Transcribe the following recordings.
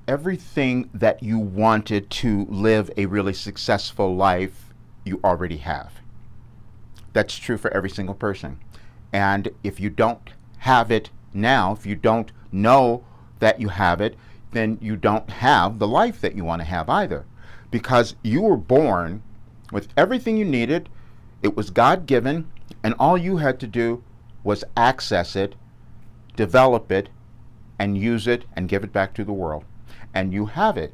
everything that you wanted to live a really successful life, you already have. That's true for every single person. And if you don't have it now, if you don't know that you have it, then you don't have the life that you want to have either. Because you were born with everything you needed, it was God given, and all you had to do was access it, develop it, and use it, and give it back to the world. And you have it.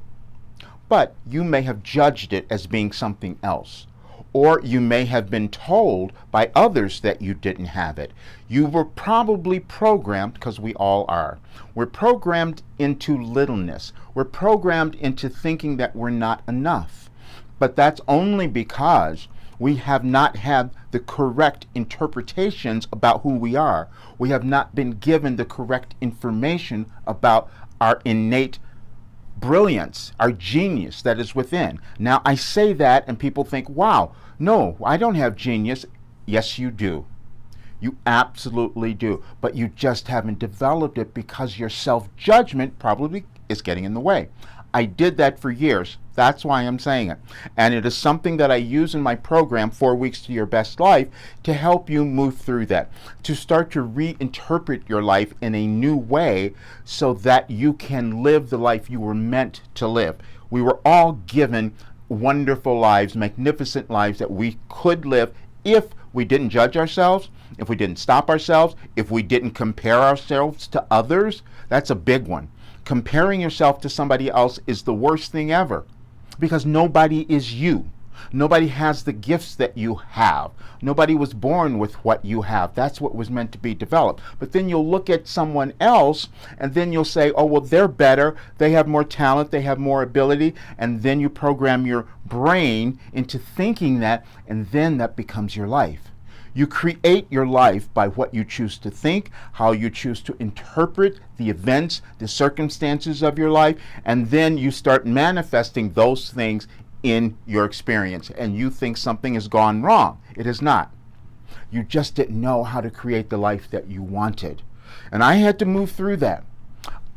But you may have judged it as being something else. Or you may have been told by others that you didn't have it. You were probably programmed, because we all are. We're programmed into littleness. We're programmed into thinking that we're not enough. But that's only because we have not had the correct interpretations about who we are. We have not been given the correct information about our innate brilliance, our genius that is within. Now, I say that and people think, wow, no, I don't have genius. Yes, you do. You absolutely do. But you just haven't developed it because your self-judgment probably is getting in the way. I did that for years. That's why I'm saying it. And it is something that I use in my program, 4 Weeks to Your Best Life, to help you move through that, to start to reinterpret your life in a new way so that you can live the life you were meant to live. We were all given wonderful lives, magnificent lives that we could live if we didn't judge ourselves, if we didn't stop ourselves, if we didn't compare ourselves to others. That's a big one. Comparing yourself to somebody else is the worst thing ever, because nobody is you. Nobody has the gifts that you have. Nobody was born with what you have. That's what was meant to be developed. But then you'll look at someone else and then you'll say, oh, well, they're better. They have more talent. They have more ability. And then you program your brain into thinking that, and then that becomes your life. You create your life by what you choose to think, how you choose to interpret the events, the circumstances of your life, and then you start manifesting those things in your experience. And you think something has gone wrong. It has not. You just didn't know how to create the life that you wanted. And I had to move through that.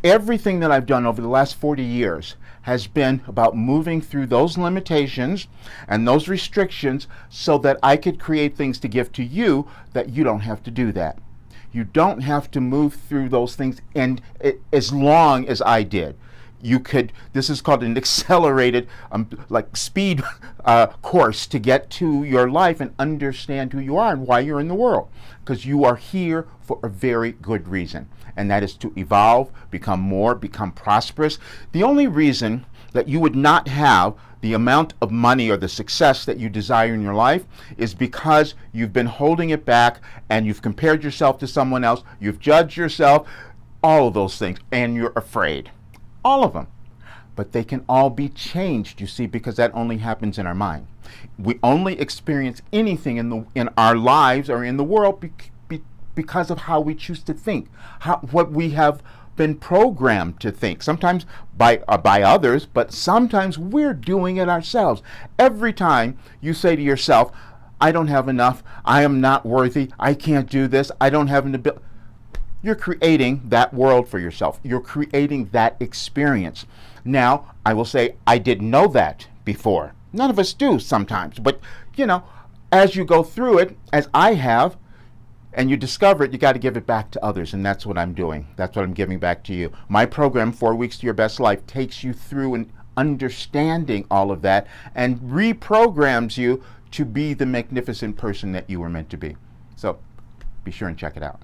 Everything that I've done over the last 40 years has been about moving through those limitations and those restrictions so that I could create things to give to you that you don't have to do that. You don't have to move through those things and as long as I did. You could, this is called an accelerated like speed course to get to your life and understand who you are and why you're in the world. Because you are here for a very good reason. And that is to evolve, become more, become prosperous. The only reason that you would not have the amount of money or the success that you desire in your life is because you've been holding it back and you've compared yourself to someone else, you've judged yourself, all of those things, and you're afraid. All of them. But they can all be changed, you see, because that only happens in our mind. We only experience anything in our lives or in the world because of how we choose to think, what we have been programmed to think, sometimes by others, but sometimes we're doing it ourselves. Every time you say to yourself, I don't have enough, I am not worthy, I can't do this, I don't have an ability, you're creating that world for yourself. You're creating that experience. Now, I will say, I didn't know that before. None of us do sometimes, but you know, as you go through it, as I have, and you discover it, you got to give it back to others, and that's what I'm doing. That's what I'm giving back to you. My program, 4 Weeks to Your Best Life, takes you through and understanding all of that and reprograms you to be the magnificent person that you were meant to be. So be sure and check it out.